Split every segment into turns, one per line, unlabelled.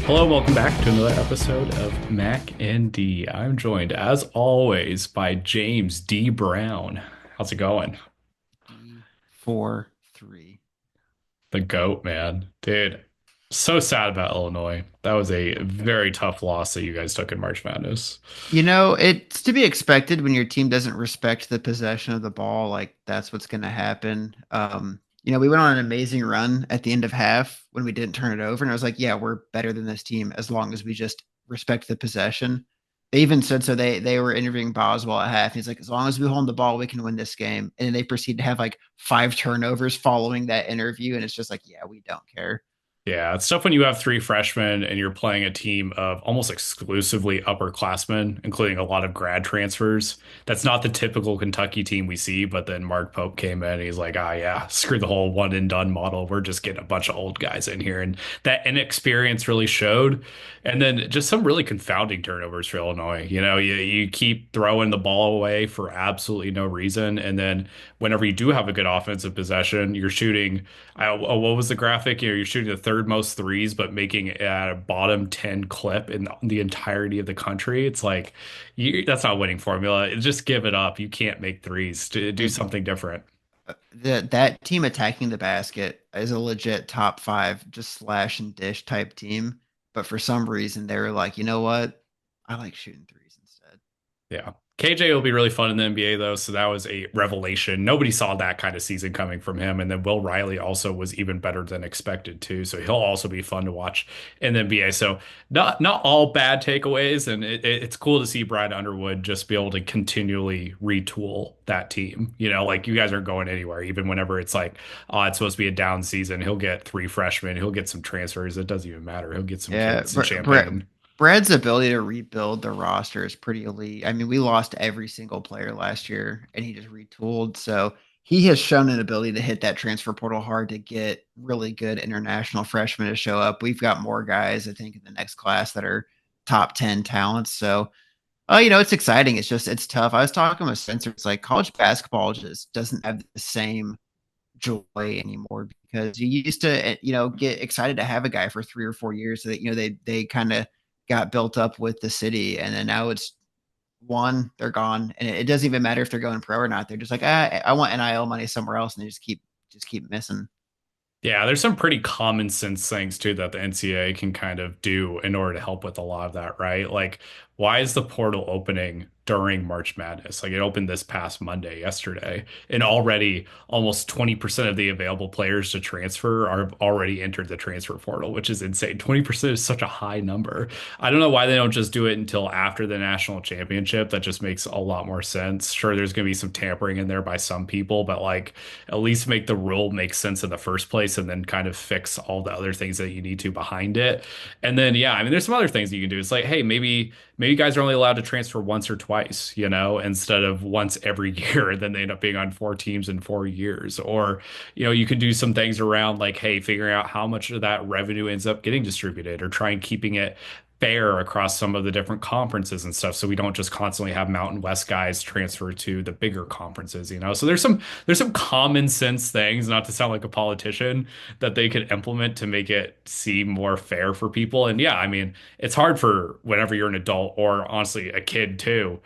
Hello, and welcome back to another episode of Mac and D. I'm joined, as always, by James D. Brown. How's it going?
D4-3.
The GOAT, man. Dude, so sad about Illinois. That was a very tough loss that you guys took in March Madness.
It's to be expected when your team doesn't respect the possession of the ball. Like that's what's going to happen. We went on an amazing run at the end of half when we didn't turn it over, and I was like, yeah, we're better than this team as long as we just respect the possession. They even said so. They were interviewing Boswell at half. He's like, as long as we hold the ball, we can win this game. And then they proceed to have like 5 turnovers following that interview, and it's just like, yeah, we don't care.
Yeah, it's tough when you have three freshmen and you're playing a team of almost exclusively upperclassmen, including a lot of grad transfers. That's not the typical Kentucky team we see, but then Mark Pope came in and he's like, ah, yeah, screw the whole one and done model. We're just getting a bunch of old guys in here. And that inexperience really showed. And then just some really confounding turnovers for Illinois. You keep throwing the ball away for absolutely no reason. And then whenever you do have a good offensive possession, you're shooting what was the graphic? You're shooting the third most threes, but making it at a bottom 10 clip in the entirety of the country. It's like, that's not a winning formula. Just give it up. You can't make threes. Do
It,
something different.
that team attacking the basket is a legit top five, just slash and dish type team. But for some reason, they were like, you know what? I like shooting threes instead.
Yeah. KJ will be really fun in the NBA though, so that was a revelation. Nobody saw that kind of season coming from him. And then Will Riley also was even better than expected too. So he'll also be fun to watch in the NBA. So not all bad takeaways, and it's cool to see Brad Underwood just be able to continually retool that team. Like you guys aren't going anywhere, even whenever it's like, oh, it's supposed to be a down season. He'll get three freshmen, he'll get some transfers. It doesn't even matter. He'll get some
Yeah,
kids in Champaign.
Brad's ability to rebuild the roster is pretty elite. I mean, we lost every single player last year, and he just retooled. So he has shown an ability to hit that transfer portal hard to get really good international freshmen to show up. We've got more guys, I think, in the next class that are top 10 talents. So it's exciting. It's tough. I was talking with Spencer. It's like college basketball just doesn't have the same joy anymore because you used to, get excited to have a guy for 3 or 4 years so that, they kind of got built up with the city. And then now it's one, they're gone. And it doesn't even matter if they're going pro or not. They're just like, I want NIL money somewhere else. And they just keep missing.
Yeah, there's some pretty common sense things too that the NCAA can kind of do in order to help with a lot of that, right? Like, why is the portal opening during March Madness? Like, it opened this past Monday, yesterday, and already almost 20% of the available players to transfer are already entered the transfer portal, which is insane. 20% is such a high number. I don't know why they don't just do it until after the national championship. That just makes a lot more sense. Sure, there's going to be some tampering in there by some people, but like, at least make the rule make sense in the first place and then kind of fix all the other things that you need to behind it. And then yeah, I mean there's some other things you can do. It's like, hey, maybe guys are only allowed to transfer once or twice, instead of once every year, and then they end up being on four teams in 4 years. Or, you can do some things around like, hey, figuring out how much of that revenue ends up getting distributed or trying keeping it fair across some of the different conferences and stuff so we don't just constantly have Mountain West guys transfer to the bigger conferences. So there's some common sense things, not to sound like a politician, that they could implement to make it seem more fair for people. And yeah, I mean, it's hard for whenever you're an adult or honestly a kid too,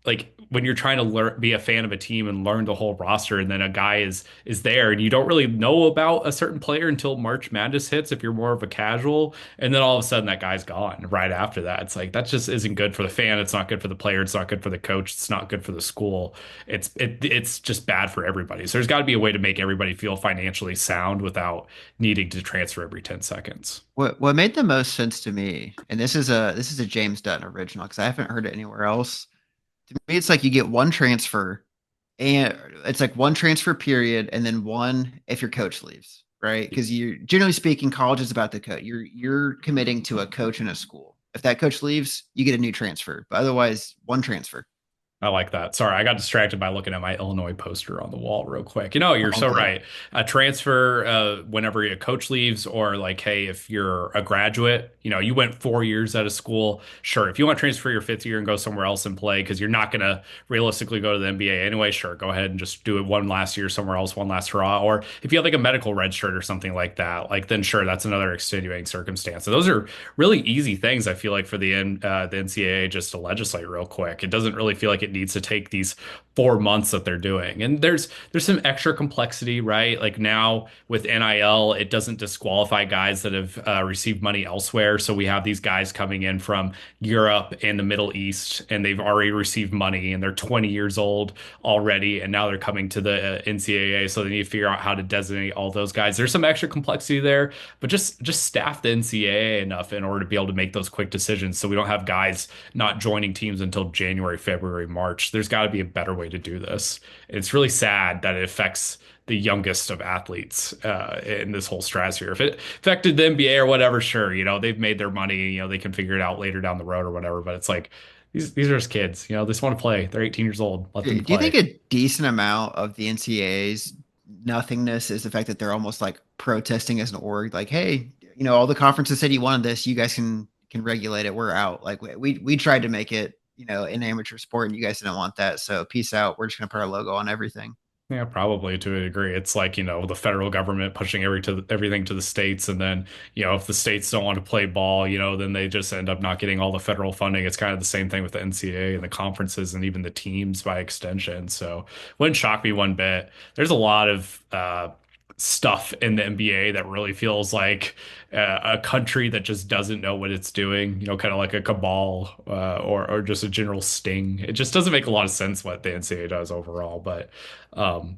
like when you're trying to learn be a fan of a team and learn the whole roster, and then a guy is there and you don't really know about a certain player until March Madness hits if you're more of a casual, and then all of a sudden that guy's gone right after that. It's like that just isn't good for the fan. It's not good for the player. It's not good for the coach. It's not good for the school. It's just bad for everybody. So there's got to be a way to make everybody feel financially sound without needing to transfer every 10 seconds.
What made the most sense to me, and this is a James Dutton original because I haven't heard it anywhere else. To me, it's like you get one transfer, and it's like one transfer period, and then one if your coach leaves, right? Because you generally speaking, college is about the coach. You're committing to a coach in a school. If that coach leaves, you get a new transfer, but otherwise, one transfer.
I like that. Sorry, I got distracted by looking at my Illinois poster on the wall real quick. You know, you're
All
so
good.
right. A transfer, whenever a coach leaves, or like, hey, if you're a graduate, you know, you went 4 years out of school. Sure, if you want to transfer your fifth year and go somewhere else and play, because you're not going to realistically go to the NBA anyway, sure, go ahead and just do it one last year somewhere else, one last hurrah. Or if you have like a medical red shirt or something like that, like then sure, that's another extenuating circumstance. So those are really easy things I feel like for the NCAA just to legislate real quick. It doesn't really feel like it needs to take these 4 months that they're doing. And there's some extra complexity, right? Like now with NIL, it doesn't disqualify guys that have received money elsewhere. So we have these guys coming in from Europe and the Middle East, and they've already received money, and they're 20 years old already, and now they're coming to the NCAA. So they need to figure out how to designate all those guys. There's some extra complexity there, but just staff the NCAA enough in order to be able to make those quick decisions, so we don't have guys not joining teams until January, February, March. There's got to be a better way to do this. It's really sad that it affects the youngest of athletes in this whole stratosphere. If it affected the NBA or whatever, sure, you know, they've made their money, you know, they can figure it out later down the road or whatever. But it's like these are just kids, you know, they just want to play. They're 18 years old. Let them
Do you think
play.
a decent amount of the NCAA's nothingness is the fact that they're almost like protesting as an org, like, hey, all the conferences said you wanted this, you guys can regulate it. We're out. Like we tried to make it, an amateur sport, and you guys didn't want that. So peace out. We're just gonna put our logo on everything.
Yeah, probably to a degree. It's like, you know, the federal government pushing everything to the states. And then, you know, if the states don't want to play ball, you know, then they just end up not getting all the federal funding. It's kind of the same thing with the NCAA and the conferences and even the teams by extension. So wouldn't shock me one bit. There's a lot of stuff in the NBA that really feels like a country that just doesn't know what it's doing, you know, kind of like a cabal or just a general sting. It just doesn't make a lot of sense what the NCAA does overall. But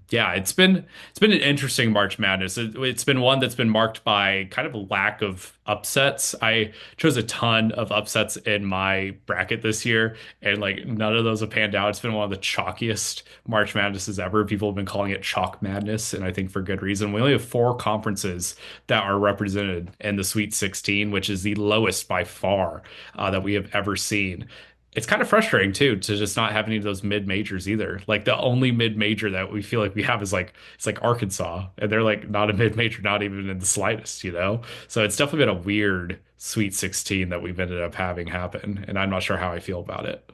yeah, it's been an interesting March Madness. It's been one that's been marked by kind of a lack of upsets. I chose a ton of upsets in my bracket this year, and like none of those have panned out. It's been one of the chalkiest March Madnesses ever. People have been calling it chalk madness, and I think for good reason. We only have four conferences that are represented in the Sweet 16, which is the lowest by far that we have ever seen. It's kind of frustrating too to just not have any of those mid majors either. Like the only mid major that we feel like we have is like it's like Arkansas, and they're like not a mid major, not even in the slightest, you know? So it's definitely been a weird Sweet 16 that we've ended up having happen, and I'm not sure how I feel about it.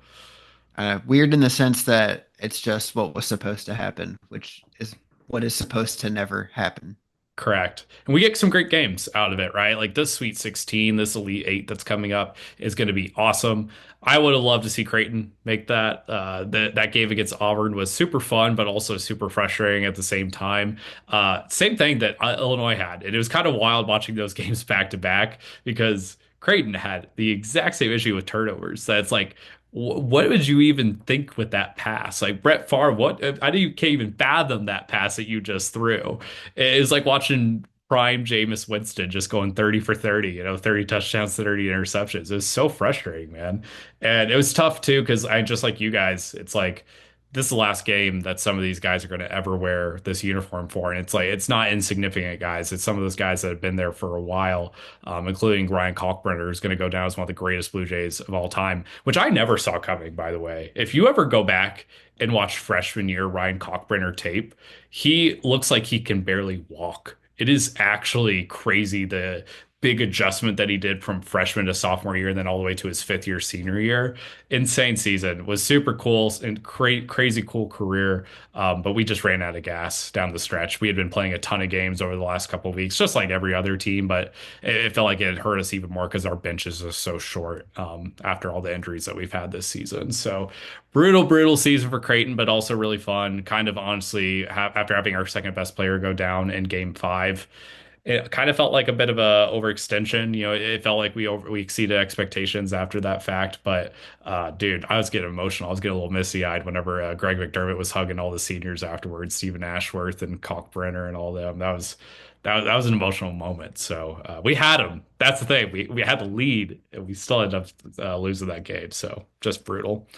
Weird in the sense that it's just what was supposed to happen, which is what is supposed to never happen.
Correct. And we get some great games out of it, right? Like this Sweet 16, this Elite Eight that's coming up is going to be awesome. I would have loved to see Creighton make that. That game against Auburn was super fun, but also super frustrating at the same time. Same thing that Illinois had. And it was kind of wild watching those games back to back because Creighton had the exact same issue with turnovers. That's like, what would you even think with that pass? Like Brett Favre, what? I do you can't even fathom that pass that you just threw. It's like watching prime Jameis Winston just going 30 for 30, you know, 30 touchdowns, 30 interceptions. It was so frustrating, man. And it was tough too, because I just like you guys, it's like this is the last game that some of these guys are going to ever wear this uniform for. And it's like, it's not insignificant guys. It's some of those guys that have been there for a while, including Ryan Kalkbrenner, who's going to go down as one of the greatest Blue Jays of all time, which I never saw coming, by the way. If you ever go back and watch freshman year Ryan Kalkbrenner tape, he looks like he can barely walk. It is actually crazy the big adjustment that he did from freshman to sophomore year and then all the way to his fifth year senior year. Insane season. Was super cool and crazy cool career. But we just ran out of gas down the stretch. We had been playing a ton of games over the last couple of weeks, just like every other team, but it felt like it hurt us even more because our benches are so short after all the injuries that we've had this season. So brutal season for Creighton, but also really fun. Kind of honestly, after having our second best player go down in game five, it kind of felt like a bit of a overextension. You know, it felt like we exceeded expectations after that fact. But dude, I was getting emotional. I was getting a little misty-eyed whenever Greg McDermott was hugging all the seniors afterwards, Stephen Ashworth and Kalkbrenner and all them. That was an emotional moment. So we had them. That's the thing. We had the lead, and we still ended up losing that game. So just brutal.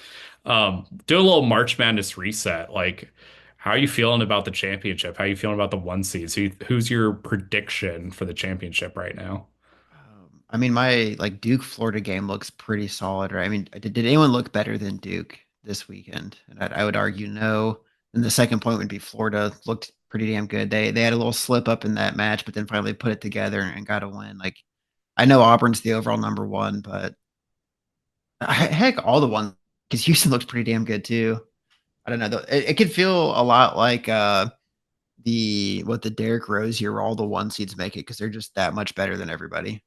Do a little March Madness reset. Like, how are you feeling about the championship? How are you feeling about the one seeds? Who's your prediction for the championship right now?
I mean, my like Duke Florida game looks pretty solid, right? I mean, did anyone look better than Duke this weekend? And I would argue no. And the second point would be Florida looked pretty damn good. They had a little slip up in that match, but then finally put it together and got a win. Like I know Auburn's the overall number one, but heck, all the ones because Houston looks pretty damn good too. I don't know. It could feel a lot like the Derrick Rose year, where all the one seeds make it because they're just that much better than everybody.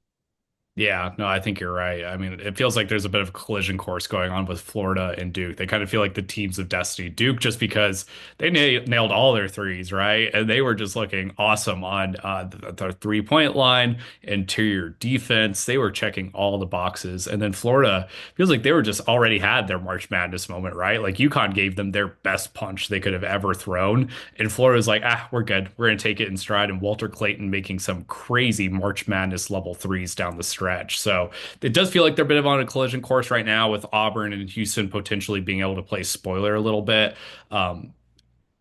Yeah, no, I think you're right. I mean, it feels like there's a bit of a collision course going on with Florida and Duke. They kind of feel like the teams of destiny. Duke, just because they nailed all their threes, right? And they were just looking awesome on the 3-point line, interior defense. They were checking all the boxes. And then Florida feels like they were just already had their March Madness moment, right? Like UConn gave them their best punch they could have ever thrown. And Florida's like, we're good. We're going to take it in stride. And Walter Clayton making some crazy March Madness level threes down the stretch. So it does feel like they're a bit of on a collision course right now with Auburn and Houston potentially being able to play spoiler a little bit. Um,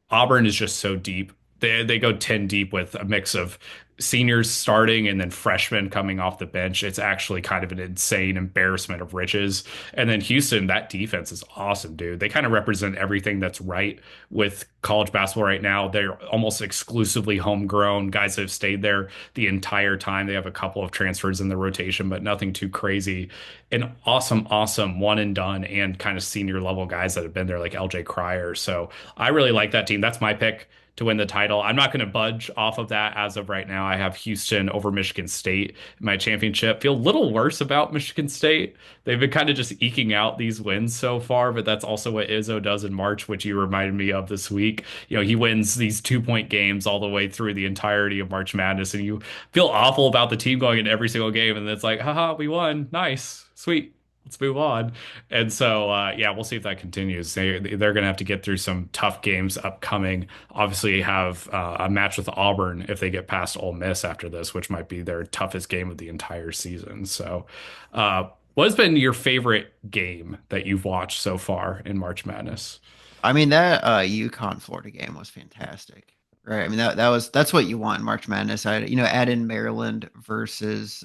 Auburn is just so deep. They go 10 deep with a mix of seniors starting and then freshmen coming off the bench. It's actually kind of an insane embarrassment of riches. And then Houston, that defense is awesome, dude. They kind of represent everything that's right with college basketball right now. They're almost exclusively homegrown guys that have stayed there the entire time. They have a couple of transfers in the rotation, but nothing too crazy. And awesome one and done and kind of senior level guys that have been there like LJ Cryer. So I really like that team. That's my pick to win the title. I'm not going to budge off of that as of right now. I have Houston over Michigan State in my championship. Feel a little worse about Michigan State. They've been kind of just eking out these wins so far, but that's also what Izzo does in March, which you reminded me of this week. You know, he wins these 2-point games all the way through the entirety of March Madness, and you feel awful about the team going into every single game, and it's like, haha, we won. Nice. Sweet. Let's move on. And so, yeah, we'll see if that continues. They're going to have to get through some tough games upcoming. Obviously, have a match with Auburn if they get past Ole Miss after this, which might be their toughest game of the entire season. So, what has been your favorite game that you've watched so far in March Madness?
I mean that UConn Florida game was fantastic, right? I mean that's what you want in March Madness. Add in Maryland versus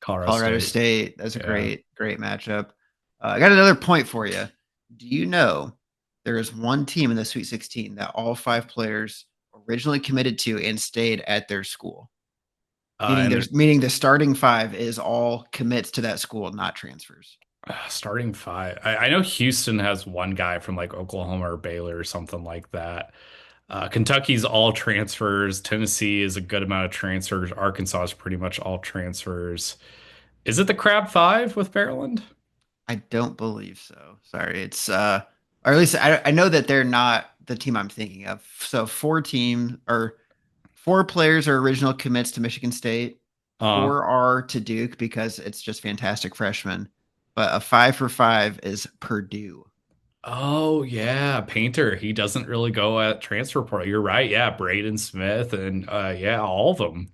Colorado
Colorado
State.
State. That's a
Yeah.
great matchup. I got another point for you. Do you know there is one team in the Sweet 16 that all five players originally committed to and stayed at their school?
And
Meaning the starting five is all commits to that school, not transfers.
starting five. I know Houston has one guy from like Oklahoma or Baylor or something like that. Kentucky's all transfers. Tennessee is a good amount of transfers. Arkansas is pretty much all transfers. Is it the Crab Five with Maryland?
I don't believe so. Sorry. It's or at least I know that they're not the team I'm thinking of. So four players are original commits to Michigan State.
Uh,
Four are to Duke because it's just fantastic freshmen. But a 5 for 5 is Purdue.
oh yeah, Painter. He doesn't really go at transfer portal. You're right. Yeah, Braden Smith and yeah, all of them.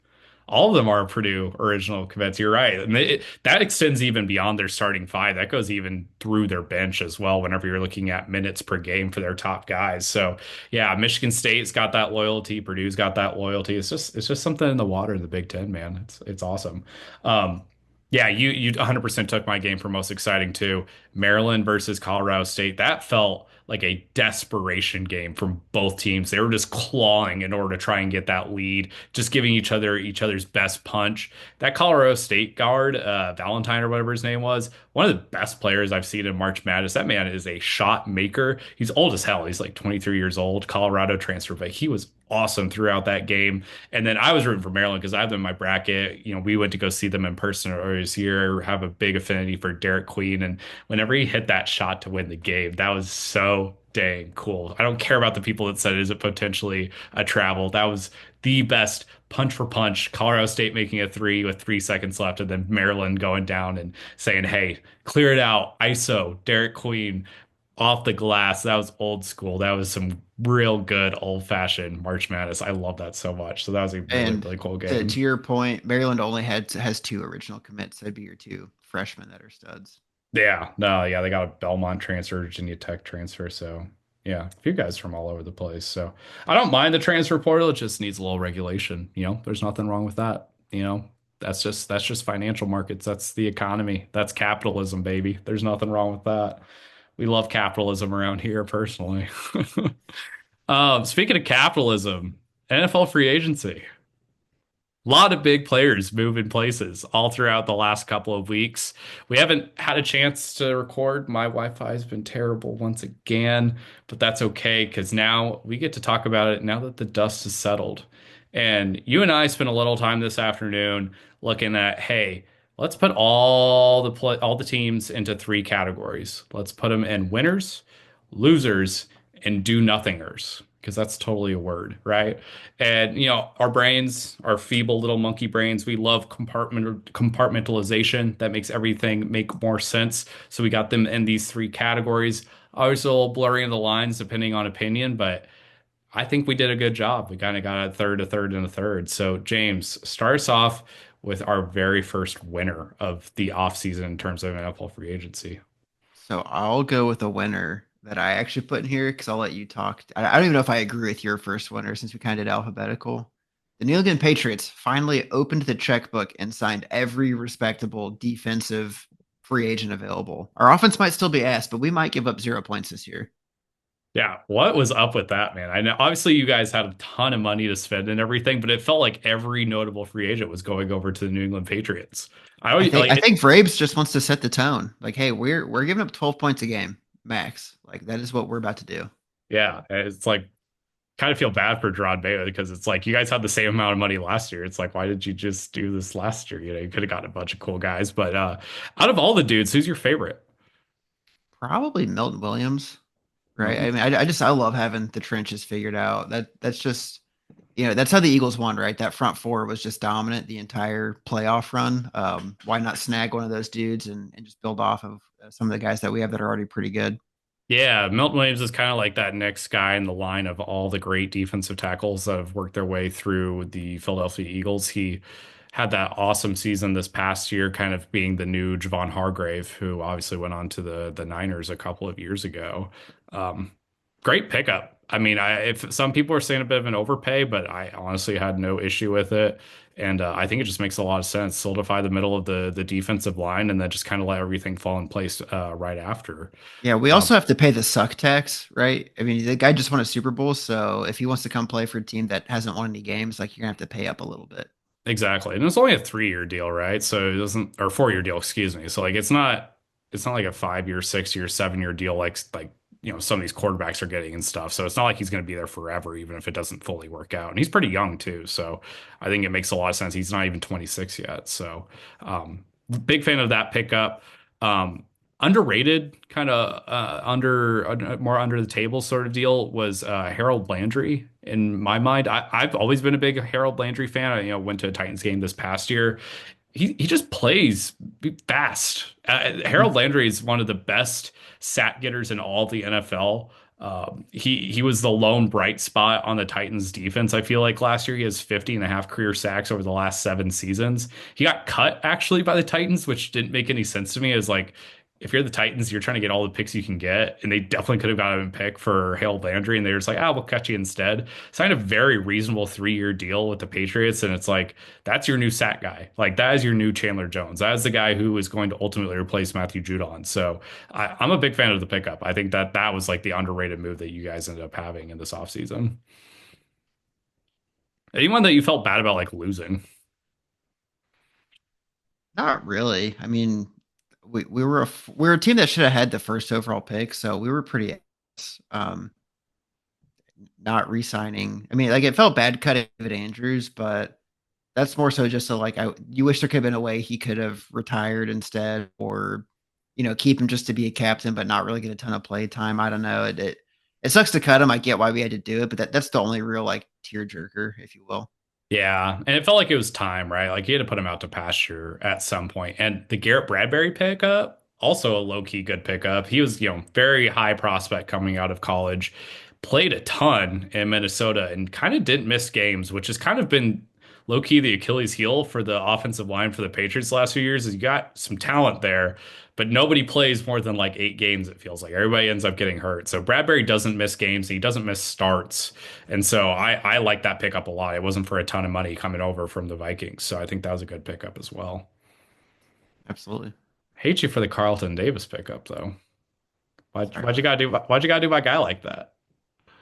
All of them are Purdue original commits. You're right. And that extends even beyond their starting five. That goes even through their bench as well, whenever you're looking at minutes per game for their top guys. So yeah, Michigan State's got that loyalty. Purdue's got that loyalty. It's just something in the water in the Big Ten, man. It's awesome. Um, yeah, you 100% took my game for most exciting too. Maryland versus Colorado State. That felt like a desperation game from both teams. They were just clawing in order to try and get that lead, just giving each other's best punch. That Colorado State guard, Valentine or whatever his name was, one of the best players I've seen in March Madness. That man is a shot maker. He's old as hell. He's like 23 years old, Colorado transfer, but he was awesome throughout that game. And then I was rooting for Maryland because I have them in my bracket. You know, we went to go see them in person earlier this year. Have a big affinity for Derek Queen, and whenever he hit that shot to win the game, that was so dang cool. I don't care about the people that said is it potentially a travel. That was the best punch for punch. Colorado State making a three with 3 seconds left, and then Maryland going down and saying, "Hey, clear it out, ISO, Derek Queen." Off the glass. That was old school. That was some real good old fashioned March Madness. I love that so much. So that was a really,
And
really cool
to
game.
your point, Maryland only has two original commits. That'd be your two freshmen that are studs.
Yeah, no, yeah, they got a Belmont transfer, Virginia Tech transfer. So yeah, a few guys from all over the place. So I don't mind the transfer portal. It just needs a little regulation. You know, there's nothing wrong with that. You know, that's just financial markets. That's the economy. That's capitalism, baby. There's nothing wrong with that. We love capitalism around here personally. Speaking of capitalism, NFL free agency. A lot of big players moving places all throughout the last couple of weeks. We haven't had a chance to record. My Wi-Fi has been terrible once again, but that's okay because now we get to talk about it now that the dust has settled. And you and I spent a little time this afternoon looking at, hey, let's put all the teams into three categories. Let's put them in winners, losers, and do nothingers because that's totally a word, right? And our brains, our feeble little monkey brains, we love compartmentalization. That makes everything make more sense. So we got them in these three categories. Obviously, a little blurry in the lines depending on opinion, but I think we did a good job. We kind of got a third, and a third. So James, start us off with our very first winner of the offseason in terms of NFL free agency.
So I'll go with a winner that I actually put in here because I'll let you talk. I don't even know if I agree with your first winner since we kind of did alphabetical. The New England Patriots finally opened the checkbook and signed every respectable defensive free agent available. Our offense might still be ass, but we might give up 0 points this year.
Yeah, what was up with that, man? I know obviously you guys had a ton of money to spend and everything, but it felt like every notable free agent was going over to the New England Patriots. I
I
always
think
like
I
it,
think Vrabes just wants to set the tone. Like, hey, we're giving up 12 points a game max. Like that is what we're about to do.
yeah, it's like kind of feel bad for Gerard Baylor because it's like you guys had the same amount of money last year. It's like why did you just do this last year? You could have gotten a bunch of cool guys, but out of all the dudes, who's your favorite?
Probably Milton Williams, right? I
Milton?
mean, I love having the trenches figured out. That's just that's how the Eagles won, right? That front four was just dominant the entire playoff run. Why not snag one of those dudes and just build off of some of the guys that we have that are already pretty good?
Yeah, Milton Williams is kind of like that next guy in the line of all the great defensive tackles that have worked their way through the Philadelphia Eagles. He had that awesome season this past year, kind of being the new Javon Hargrave, who obviously went on to the Niners a couple of years ago. Um, Great pickup. I mean, if some people are saying a bit of an overpay, but I honestly had no issue with it. And I think it just makes a lot of sense. Solidify the middle of the defensive line, and then just kind of let everything fall in place right after.
Yeah, we
Um,
also have to pay the suck tax, right? I mean, the guy just won a Super Bowl, so if he wants to come play for a team that hasn't won any games, like you're gonna have to pay up a little bit.
Exactly. And it's only a 3-year deal, right? So it doesn't, or 4-year deal, excuse me. So like it's not like a 5-year, 6-year, 7-year deal like some of these quarterbacks are getting and stuff. So it's not like he's going to be there forever, even if it doesn't fully work out. And he's pretty young too. So I think it makes a lot of sense. He's not even 26 yet. So big fan of that pickup. Um, Underrated, kind of more under the table sort of deal was Harold Landry. In my mind, I've always been a big Harold Landry fan. I went to a Titans game this past year. He just plays fast. Harold
Mhm.
Landry is one of the best sack getters in all of the NFL. He was the lone bright spot on the Titans defense. I feel like last year he has 50.5 career sacks over the last 7 seasons. He got cut actually by the Titans, which didn't make any sense to me. As like if you're the Titans, you're trying to get all the picks you can get, and they definitely could have got him a pick for Harold Landry, and they're just like, we'll cut you instead. Signed a very reasonable 3-year deal with the Patriots, and it's like that's your new sack guy. Like that is your new Chandler Jones. That is the guy who is going to ultimately replace Matthew Judon. So I'm a big fan of the pickup. I think that was like the underrated move that you guys ended up having in this offseason. Anyone that you felt bad about like losing?
Not really. I mean, we were a team that should have had the first overall pick, so we were pretty um not re-signing. I mean, like it felt bad cutting David Andrews, but that's more so just you wish there could have been a way he could have retired instead, or keep him just to be a captain, but not really get a ton of play time. I don't know. It sucks to cut him. I get why we had to do it, but that's the only real like tearjerker, if you will.
Yeah, and it felt like it was time, right? Like you had to put him out to pasture at some point. And the Garrett Bradbury pickup, also a low-key good pickup. He was, very high prospect coming out of college, played a ton in Minnesota and kind of didn't miss games, which has kind of been low-key the Achilles heel for the offensive line for the Patriots the last few years. Is you got some talent there, but nobody plays more than like 8 games, it feels like. Everybody ends up getting hurt. So Bradbury doesn't miss games, he doesn't miss starts. And so I like that pickup a lot. It wasn't for a ton of money coming over from the Vikings. So I think that was a good pickup as well.
Absolutely.
Hate you for the Carlton Davis pickup though.
Sorry.
Why'd you gotta do my guy like that?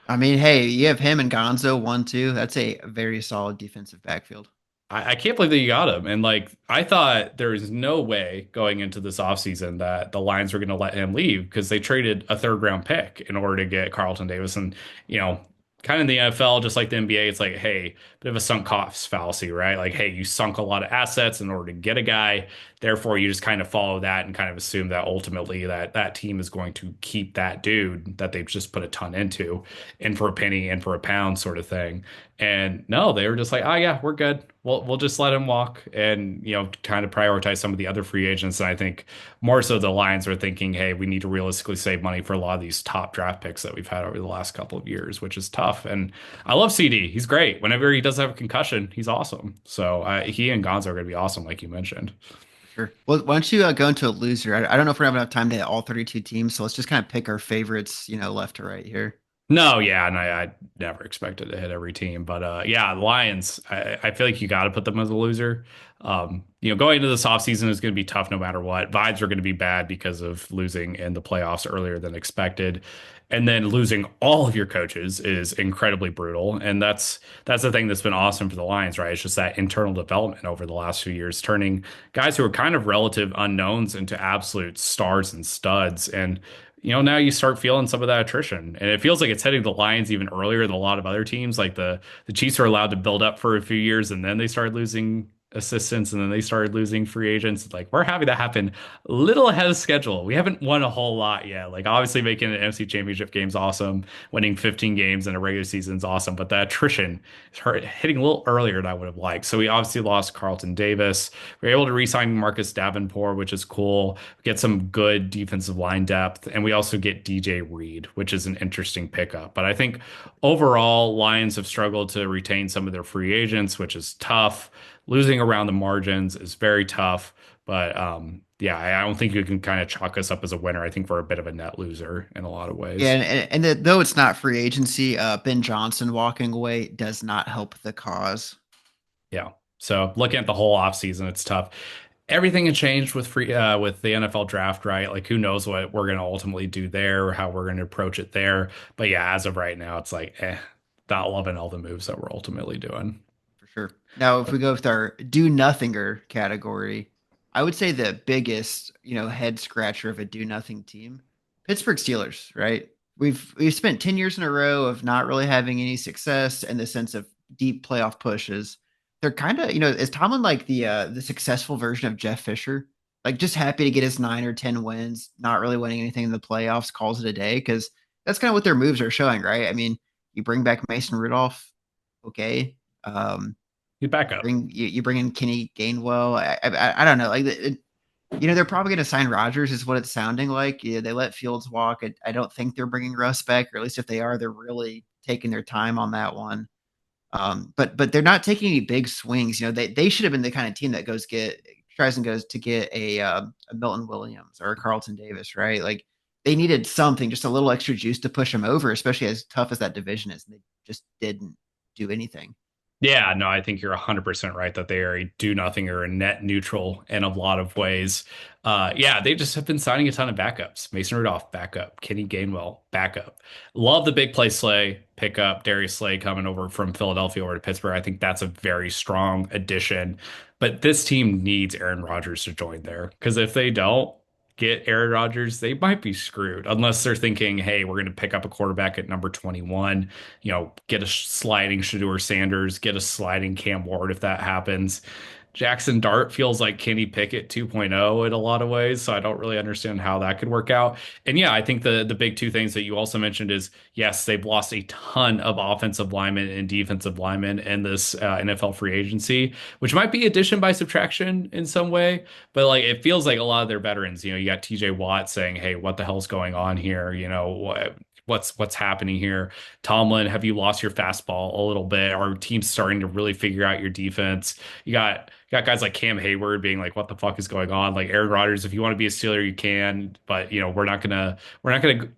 I mean, hey, you have him and Gonzo 1-2. That's a very solid defensive backfield.
I can't believe that you got him. And like, I thought there was no way going into this offseason that the Lions were going to let him leave because they traded a third round pick in order to get Carlton Davis. And, you know, kind of in the NFL, just like the NBA, it's like, hey, bit of a sunk cost fallacy, right? Like, hey, you sunk a lot of assets in order to get a guy. Therefore, you just kind of follow that and kind of assume that ultimately that team is going to keep that dude that they've just put a ton into in for a penny, in for a pound sort of thing. And no, they were just like, oh yeah, we're good. We'll just let him walk and kind of prioritize some of the other free agents. And I think more so the Lions are thinking, hey, we need to realistically save money for a lot of these top draft picks that we've had over the last couple of years, which is tough. And I love CD. He's great. Whenever he does have a concussion, he's awesome. So he and Gonzo are going to be awesome, like you mentioned.
For sure. Well, why don't you go into a loser? I don't know if we're gonna have enough time to hit all 32 teams, so let's just kind of pick our favorites, left to right here.
No, yeah, and I never expected to hit every team, but yeah, the Lions. I feel like you got to put them as a loser. Going into this offseason is going to be tough no matter what. Vibes are going to be bad because of losing in the playoffs earlier than expected, and then losing all of your coaches is incredibly brutal. And that's the thing that's been awesome for the Lions, right? It's just that internal development over the last few years, turning guys who are kind of relative unknowns into absolute stars and studs, and now you start feeling some of that attrition. And it feels like it's hitting the Lions even earlier than a lot of other teams. Like the Chiefs are allowed to build up for a few years and then they started losing assistants and then they started losing free agents. Like we're having that happen a little ahead of schedule. We haven't won a whole lot yet. Like obviously making an NFC Championship game's awesome. Winning 15 games in a regular season is awesome, but the attrition is hitting a little earlier than I would have liked. So we obviously lost Carlton Davis. We were able to re-sign Marcus Davenport, which is cool. Get some good defensive line depth, and we also get DJ Reed, which is an interesting pickup. But I think overall, Lions have struggled to retain some of their free agents, which is tough. Losing around the margins is very tough. But yeah, I don't think you can kind of chalk us up as a winner. I think we're a bit of a net loser in a lot of
Yeah,
ways.
though it's not free agency, Ben Johnson walking away does not help the cause.
Yeah. So looking at the whole offseason, it's tough. Everything had changed with with the NFL draft, right? Like who knows what we're going to ultimately do there or how we're going to approach it there. But yeah, as of right now, it's like, not loving all the moves that we're ultimately doing.
For sure. Now, if we go with our do nothinger category, I would say the biggest, head scratcher of a do nothing team, Pittsburgh Steelers, right? We've spent 10 years in a row of not really having any success in the sense of deep playoff pushes. They're kind of, is Tomlin like the successful version of Jeff Fisher? Like just happy to get his 9 or 10 wins, not really winning anything in the playoffs, calls it a day because that's kind of what their moves are showing, right? I mean, you bring back Mason Rudolph, okay.
You back
You
up.
bring in Kenny Gainwell. I don't know. Like they're probably going to sign Rodgers, is what it's sounding like. Yeah, they let Fields walk. I don't think they're bringing Russ back, or at least if they are, they're really taking their time on that one. But they're not taking any big swings. They should have been the kind of team that tries and goes to get a Milton Williams or a Carlton Davis, right? Like they needed something, just a little extra juice to push them over, especially as tough as that division is. And they just didn't do anything.
Yeah, no, I think you're 100% right that they are a do nothing or a net neutral in a lot of ways. Yeah, they just have been signing a ton of backups. Mason Rudolph, backup. Kenny Gainwell, backup. Love the big play Slay pickup. Darius Slay coming over from Philadelphia over to Pittsburgh. I think that's a very strong addition. But this team needs Aaron Rodgers to join there because if they don't get Aaron Rodgers, they might be screwed unless they're thinking, hey, we're going to pick up a quarterback at number 21, get a sliding Shador Sanders, get a sliding Cam Ward if that happens. Jackson Dart feels like Kenny Pickett 2.0 in a lot of ways, so I don't really understand how that could work out. And yeah, I think the big two things that you also mentioned is yes, they've lost a ton of offensive linemen and defensive linemen in this NFL free agency, which might be addition by subtraction in some way, but like it feels like a lot of their veterans. You got TJ Watt saying, "Hey, what the hell's going on here?" what's happening here? Tomlin, have you lost your fastball a little bit? Are teams starting to really figure out your defense? You got guys like Cam Hayward being like, what the fuck is going on? Like Aaron Rodgers, if you want to be a Steeler, you can, but we're not gonna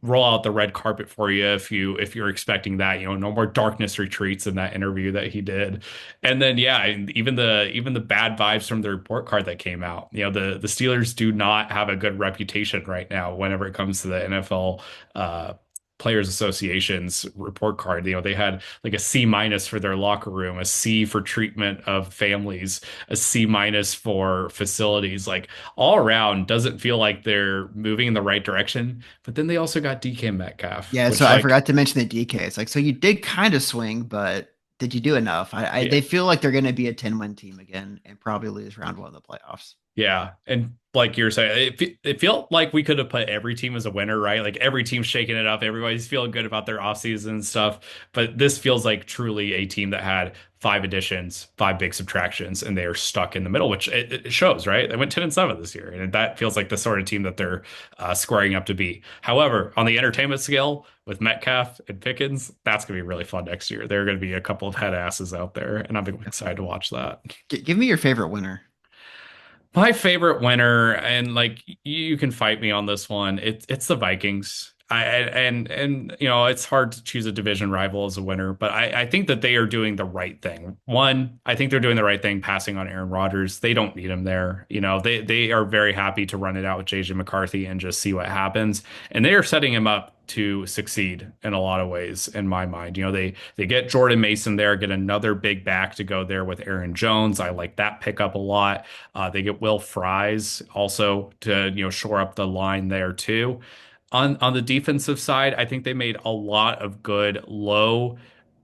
roll out the red carpet for you if you're expecting that. No more darkness retreats in that interview that he did. And then yeah, and even the bad vibes from the report card that came out. The Steelers do not have a good reputation right now whenever it comes to the NFL uh Players Association's report card. They had like a C- for their locker room, a C for treatment of families, a C- for facilities. Like all around, doesn't feel like they're moving in the right direction. But then they also got DK Metcalf,
Yeah, so
which
I
like
forgot to mention the DK. It's like, so you did kind of swing, but did you do enough?
yeah,
They feel like they're going to be a 10-win team again and probably lose round one of the playoffs.
yeah, and like you're saying, it felt like we could have put every team as a winner, right? Like every team's shaking it up, everybody's feeling good about their offseason and stuff. But this feels like truly a team that had five additions, five big subtractions, and they are stuck in the middle, which it shows, right? They went 10-7 this year, and that feels like the sort of team that they're squaring up to be. However, on the entertainment scale, with Metcalf and Pickens, that's gonna be really fun next year. There are gonna be a couple of head asses out there, and I'm excited to watch that.
Give me your favorite winner.
My favorite winner, and like you can fight me on this one. It's the Vikings. And it's hard to choose a division rival as a winner, but I think that they are doing the right thing. One, I think they're doing the right thing passing on Aaron Rodgers. They don't need him there. They are very happy to run it out with JJ McCarthy and just see what happens. And they are setting him up to succeed in a lot of ways, in my mind. They get Jordan Mason there, get another big back to go there with Aaron Jones. I like that pickup a lot. They get Will Fries also to shore up the line there too. On the defensive side, I think they made a lot of good low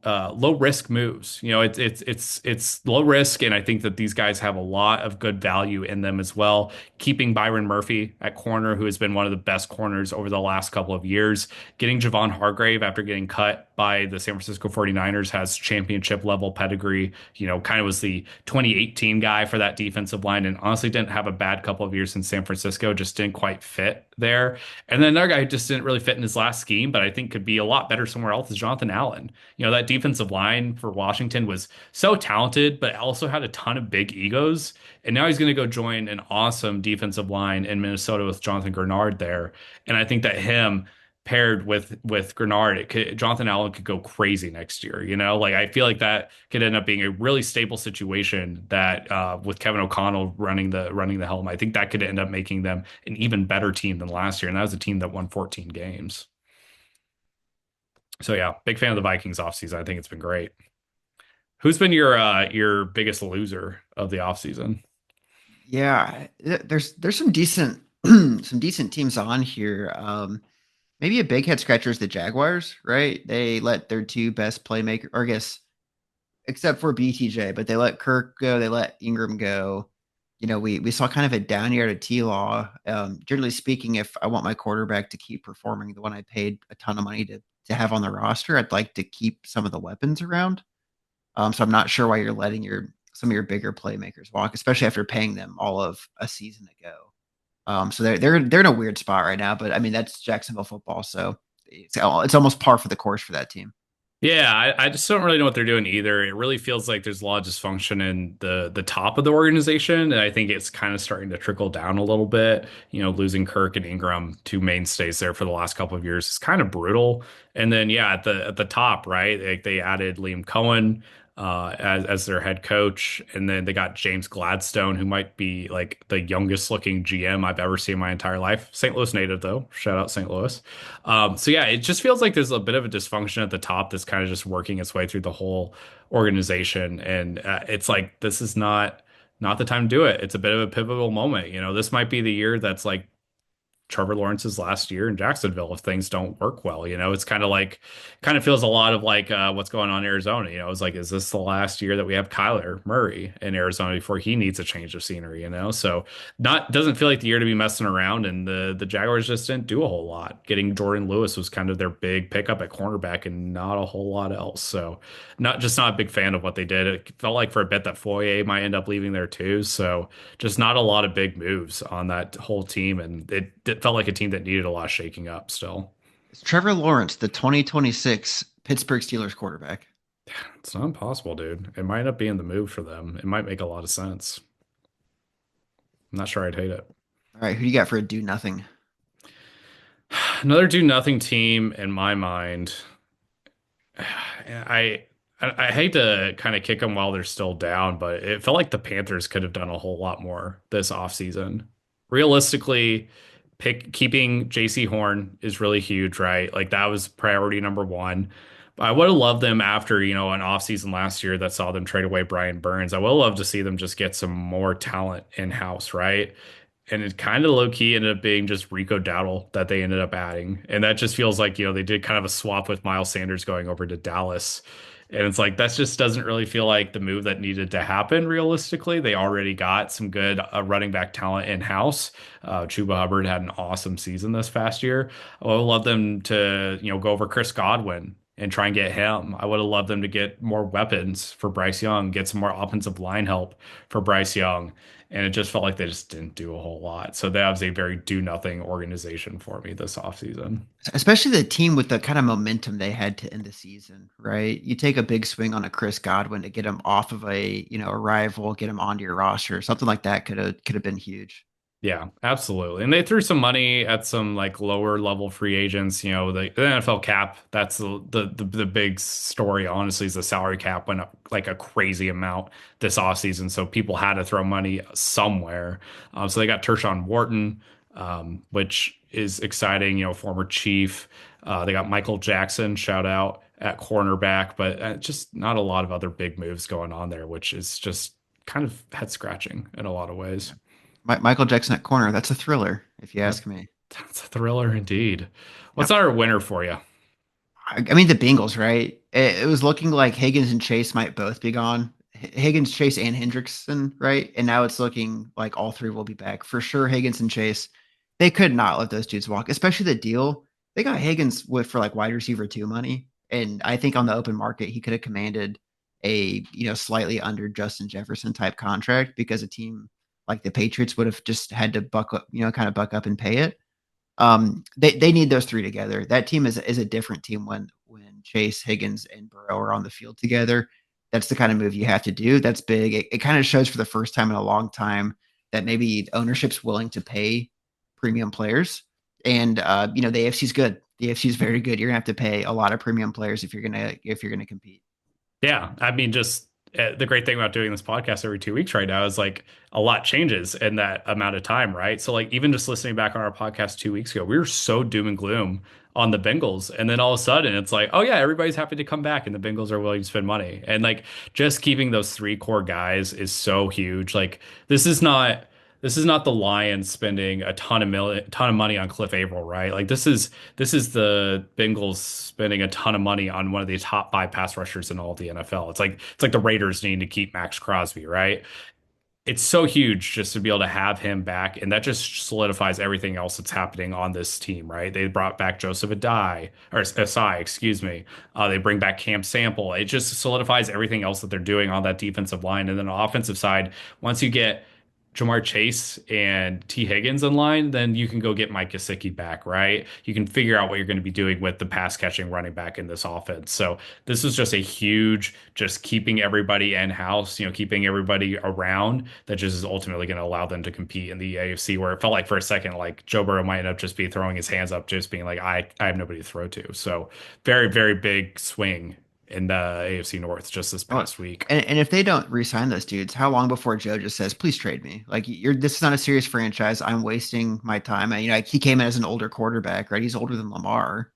risk moves. It's low risk, and I think that these guys have a lot of good value in them as well. Keeping Byron Murphy at corner, who has been one of the best corners over the last couple of years, getting Javon Hargrave after getting cut by the San Francisco 49ers has championship level pedigree. Kind of was the 2018 guy for that defensive line, and honestly didn't have a bad couple of years in San Francisco, just didn't quite fit there. And then another guy who just didn't really fit in his last scheme, but I think could be a lot better somewhere else is Jonathan Allen. That defensive line for Washington was so talented, but also had a ton of big egos. And now he's going to go join an awesome defensive line in Minnesota with Jonathan Grenard there. And I think that him paired with Grenard, Jonathan Allen could go crazy next year. Like I feel like that could end up being a really stable situation that with Kevin O'Connell running the helm, I think that could end up making them an even better team than last year. And that was a team that won 14 games. So yeah, big fan of the Vikings offseason. I think it's been great. Who's been your biggest loser of the offseason?
Yeah, there's some decent some decent teams on here. Maybe a big head scratcher is the Jaguars, right? They let their two best playmaker, or I guess except for BTJ, but they let Kirk go, they let Ingram go. We saw kind of a down year to T Law. Generally speaking, if I want my quarterback to keep performing, the one I paid a ton of money to have on the roster, I'd like to keep some of the weapons around. So I'm not sure why you're letting your some of your bigger playmakers walk, especially after paying them all of a season ago. So they're in a weird spot right now, but I mean that's Jacksonville football, so it's almost par for the course for that team.
Yeah, I just don't really know what they're doing either. It really feels like there's a lot of dysfunction in the top of the organization, and I think it's kind of starting to trickle down a little bit. Losing Kirk and Ingram, two mainstays there for the last couple of years, is kind of brutal. And then yeah, at the top, right? They added Liam Cohen as their head coach, and then they got James Gladstone, who might be like the youngest looking GM I've ever seen in my entire life. St. Louis native though. Shout out St. Louis. So yeah, it just feels like there's a bit of a dysfunction at the top that's kind of just working its way through the whole organization, and it's like this is not the time to do it. It's a bit of a pivotal moment. This might be the year that's like Trevor Lawrence's last year in Jacksonville if things don't work well. It's kind of feels a lot of like what's going on in Arizona. It's like, is this the last year that we have Kyler Murray in Arizona before he needs a change of scenery? So not doesn't feel like the year to be messing around. And the Jaguars just didn't do a whole lot. Getting Jordan Lewis was kind of their big pickup at cornerback and not a whole lot else. So not a big fan of what they did. It felt like for a bit that Foye might end up leaving there too. So just not a lot of big moves on that whole team, and it felt like a team that needed a lot of shaking up still.
It's Trevor Lawrence, the 2026 Pittsburgh Steelers quarterback.
It's not impossible, dude. It might end up being the move for them. It might make a lot of sense. I'm not sure I'd hate it.
All right, who do you got for a do nothing?
Another do nothing team in my mind. I I hate to kind of kick them while they're still down, but it felt like the Panthers could have done a whole lot more this offseason. Realistically, keeping JC Horn is really huge, right? Like that was priority number one. But I would have loved them after, an offseason last year that saw them trade away Brian Burns. I would have loved to see them just get some more talent in-house, right? And it kind of low key ended up being just Rico Dowdle that they ended up adding. And that just feels like, they did kind of a swap with Miles Sanders going over to Dallas. And it's like, that just doesn't really feel like the move that needed to happen realistically. They already got some good running back talent in house. Chuba Hubbard had an awesome season this past year. I would love them to, go over Chris Godwin and try and get him. I would have loved them to get more weapons for Bryce Young, get some more offensive line help for Bryce Young. And it just felt like they just didn't do a whole lot. So that was a very do nothing organization for me this offseason.
Especially the team with the kind of momentum they had to end the season, right? You take a big swing on a Chris Godwin to get him off of a rival, get him onto your roster. Something like that could have been huge.
Yeah, absolutely. And they threw some money at some like lower level free agents. The NFL cap, that's the big story, honestly, is the salary cap went up like a crazy amount this offseason. So people had to throw money somewhere. So they got Tershawn Wharton, which is exciting, former Chief. They got Michael Jackson, shout out at cornerback, but just not a lot of other big moves going on there, which is just kind of head scratching in a lot of ways.
Michael Jackson at corner, that's a thriller, if you
That,
ask me.
that's a thriller indeed. What's
Yep.
our winner for you?
I mean, the Bengals, right? It was looking like Higgins and Chase might both be gone. Higgins, Chase, and Hendrickson, right? And now it's looking like all three will be back. For sure, Higgins and Chase, they could not let those dudes walk, especially the deal. They got Higgins with for like wide receiver two money. And I think on the open market, he could have commanded a slightly under Justin Jefferson type contract because a team like the Patriots would have just had to buck up, kind of buck up and pay it. They need those three together. That team is a different team when Chase, Higgins, and Burrow are on the field together. That's the kind of move you have to do. That's big. It kind of shows for the first time in a long time that maybe ownership's willing to pay premium players. And the AFC is good. The AFC is very good. You're gonna have to pay a lot of premium players if you're gonna compete.
Yeah, I mean, just the great thing about doing this podcast every 2 weeks right now is like a lot changes in that amount of time, right? So, like, even just listening back on our podcast 2 weeks ago, we were so doom and gloom on the Bengals. And then all of a sudden, it's like, oh, yeah, everybody's happy to come back and the Bengals are willing to spend money. And like, just keeping those three core guys is so huge. Like, this is not. This is not the Lions spending a ton of money on Cliff Averill, right? Like this is the Bengals spending a ton of money on one of the top five pass rushers in all of the NFL. It's like the Raiders needing to keep Max Crosby, right? It's so huge just to be able to have him back, and that just solidifies everything else that's happening on this team, right? They brought back Joseph Adai or Asai, excuse me. They bring back Cam Sample. It just solidifies everything else that they're doing on that defensive line, and then on the offensive side, once you get Jamar Chase and T. Higgins in line, then you can go get Mike Gesicki back, right? You can figure out what you're going to be doing with the pass catching running back in this offense. So this is just a huge, just keeping everybody in house, keeping everybody around that just is ultimately going to allow them to compete in the AFC, where it felt like for a second, like Joe Burrow might end up just be throwing his hands up, just being like, I have nobody to throw to. So very, very big swing in the AFC North just this
Oh,
past week.
and if they don't re-sign those dudes, how long before Joe just says, "Please trade me"? Like this is not a serious franchise. I'm wasting my time. And, like he came in as an older quarterback, right? He's older than Lamar.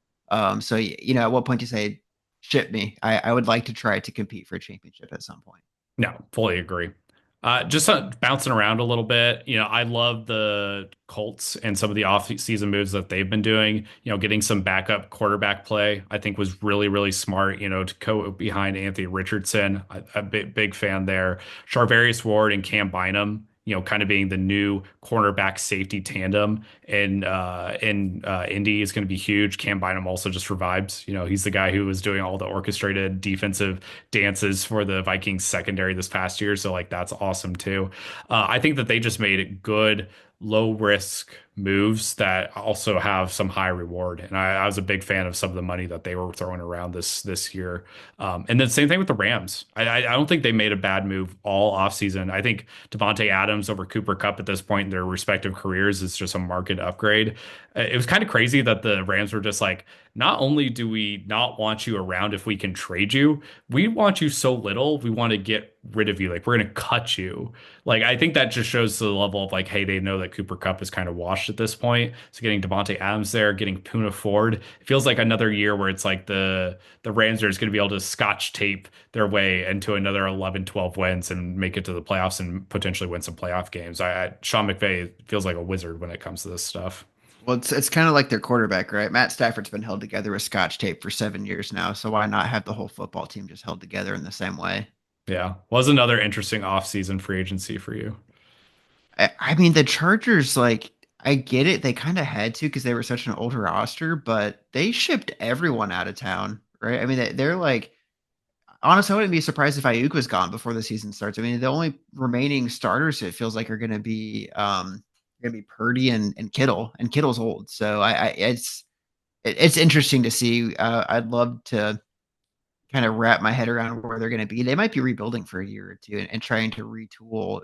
So at what point do you say, "Ship me"? I would like to try to compete for a championship at some point.
No, fully agree. Just bouncing around a little bit. I love the Colts and some of the off-season moves that they've been doing. Getting some backup quarterback play, I think was really, really smart. To go behind Anthony Richardson, a big fan there. Charvarius Ward and Cam Bynum. Kind of being the new cornerback safety tandem in Indy is going to be huge. Cam Bynum also just for vibes. He's the guy who was doing all the orchestrated defensive dances for the Vikings secondary this past year. So like that's awesome too. I think that they just made good low risk moves that also have some high reward. And I was a big fan of some of the money that they were throwing around this year. And then same thing with the Rams. I don't think they made a bad move all offseason. I think Devontae Adams over Cooper Kupp at this point in their respective careers is just a market upgrade. It was kind of crazy that the Rams were just like, not only do we not want you around if we can trade you, we want you so little, we want to get rid of you. Like we're going to cut you. Like I think that just shows the level of like, hey, they know that Cooper Kupp is kind of washed at this point. So getting Devontae Adams there, getting Puna Ford, it feels like another year where it's like the Rams are just going to be able to scotch tape their way into another 11, 12 wins and make it to the playoffs and potentially win some playoff games. Sean McVay feels like a wizard when it comes to this stuff.
Well, it's kind of like their quarterback, right? Matt Stafford's been held together with scotch tape for 7 years now, so why not have the whole football team just held together in the same way?
Yeah. Was another interesting offseason free agency for you.
I mean, the Chargers, like, I get it. They kind of had to because they were such an older roster, but they shipped everyone out of town, right? I mean, they're like, honestly, I wouldn't be surprised if Ayuk was gone before the season starts. I mean, the only remaining starters it feels like are going to be Purdy and Kittle, and Kittle's old, so it's interesting to see. I'd love to kind of wrap my head around where they're going to be. They might be rebuilding for a year or two and trying to retool,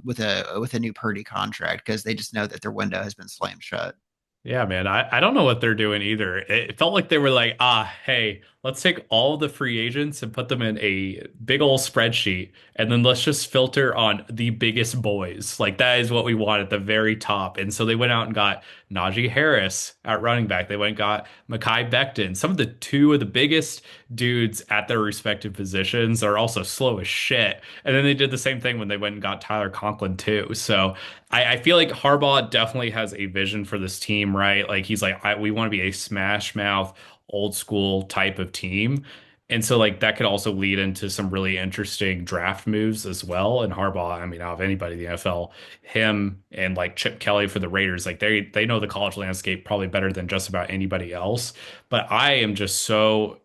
with a new Purdy contract because they just know that their window has been slammed shut.
Yeah, man. I don't know what they're doing either. It felt like they were like, hey, let's take all the free agents and put them in a big old spreadsheet, and then let's just filter on the biggest boys. Like that is what we want at the very top. And so they went out and got Najee Harris at running back. They went and got Mekhi Becton. Some of the two of the biggest dudes at their respective positions are also slow as shit. And then they did the same thing when they went and got Tyler Conklin too. So I feel like Harbaugh definitely has a vision for this team, right? Like he's like, we want to be a smash mouth, old school type of team. And so like that could also lead into some really interesting draft moves as well. And Harbaugh, I mean, out of anybody in the NFL, him and like Chip Kelly for the Raiders, like they know the college landscape probably better than just about anybody else. But I am just so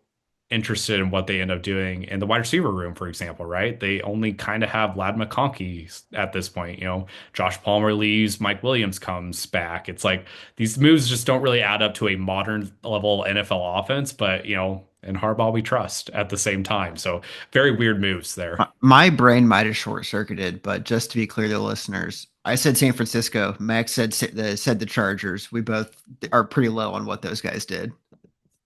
interested in what they end up doing in the wide receiver room, for example, right? They only kind of have Lad McConkey at this point. Josh Palmer leaves, Mike Williams comes back. It's like these moves just don't really add up to a modern level NFL offense, but in Harbaugh we trust at the same time. So very weird moves there.
My brain might have short circuited, but just to be clear to the listeners, I said San Francisco. Max said the Chargers. We both are pretty low on what those guys did.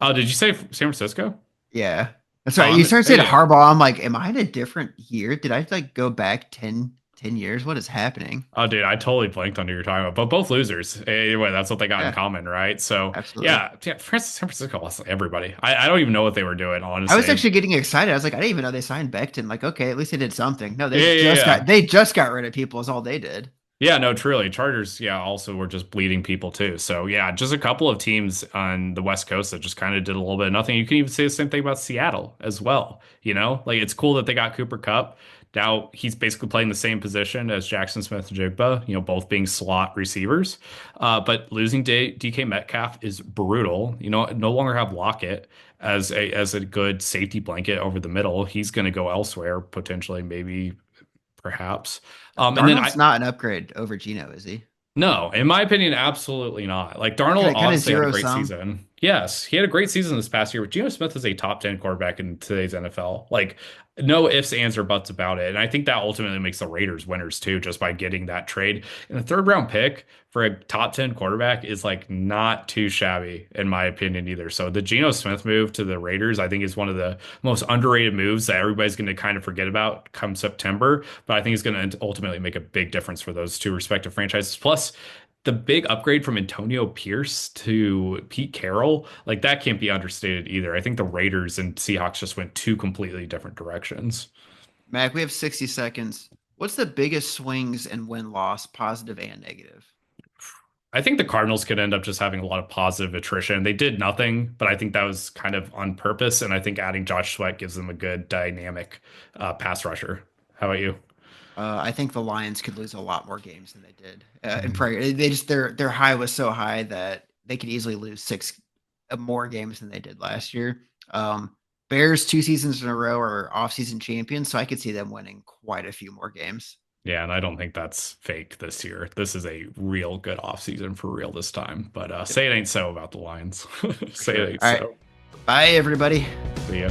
Oh, did you say San Francisco?
Yeah. That's right. You
On
started saying
yeah.
Harbaugh. I'm like, am I in a different year? Did I like go back 10 years? What is happening?
Oh, dude, I totally blanked on who you're talking about. But both losers. Anyway, that's what they got in
Yeah,
common, right? So,
absolutely.
yeah, San Francisco lost everybody. I don't even know what they were doing,
I was
honestly.
actually getting excited. I was like, I didn't even know they signed Becton. Like, okay, at least they did something. No,
Yeah, yeah, yeah.
they just got rid of people. Is all they did.
Yeah, no, truly. Chargers, yeah, also were just bleeding people too. So, yeah, just a couple of teams on the West Coast that just kind of did a little bit of nothing. You can even say the same thing about Seattle as well. Like it's cool that they got Cooper Kupp. Now he's basically playing the same position as Jackson Smith-Njigba, both being slot receivers. But losing DK Metcalf is brutal. No longer have Lockett as a good safety blanket over the middle. He's going to go elsewhere, potentially, maybe, perhaps. And then
Darnold's not an upgrade over Geno, is he?
no, in my opinion, absolutely not. Like Darnold
Kind of
honestly had a
zero
great
sum.
season. Yes, he had a great season this past year, but Geno Smith is a top 10 quarterback in today's NFL. Like, no ifs, ands, or buts about it. And I think that ultimately makes the Raiders winners too, just by getting that trade. And a third round pick for a top 10 quarterback is like not too shabby, in my opinion, either. So the Geno Smith move to the Raiders, I think, is one of the most underrated moves that everybody's going to kind of forget about come September. But I think it's going to ultimately make a big difference for those two respective franchises. Plus, the big upgrade from Antonio Pierce to Pete Carroll, like that can't be understated either. I think the Raiders and Seahawks just went two completely different directions.
Mac, we have 60 seconds. What's the biggest swings and win loss, positive and negative?
I think the Cardinals could end up just having a lot of positive attrition. They did nothing, but I think that was kind of on purpose. And I think adding Josh Sweat gives them a good dynamic pass rusher. How about you?
I think the Lions could lose a lot more games than they did in
Mhm.
prayer. They just their high was so high that they could easily lose six more games than they did last year. Bears 2 seasons in a row are off-season champions, so I could see them winning quite a few more games.
Yeah, and I don't think that's fake this year. This is a real good offseason for real this time. But
Yep,
say it ain't so about the Lions.
for
Say it
sure.
ain't
All right.
so.
Bye, everybody.
See ya.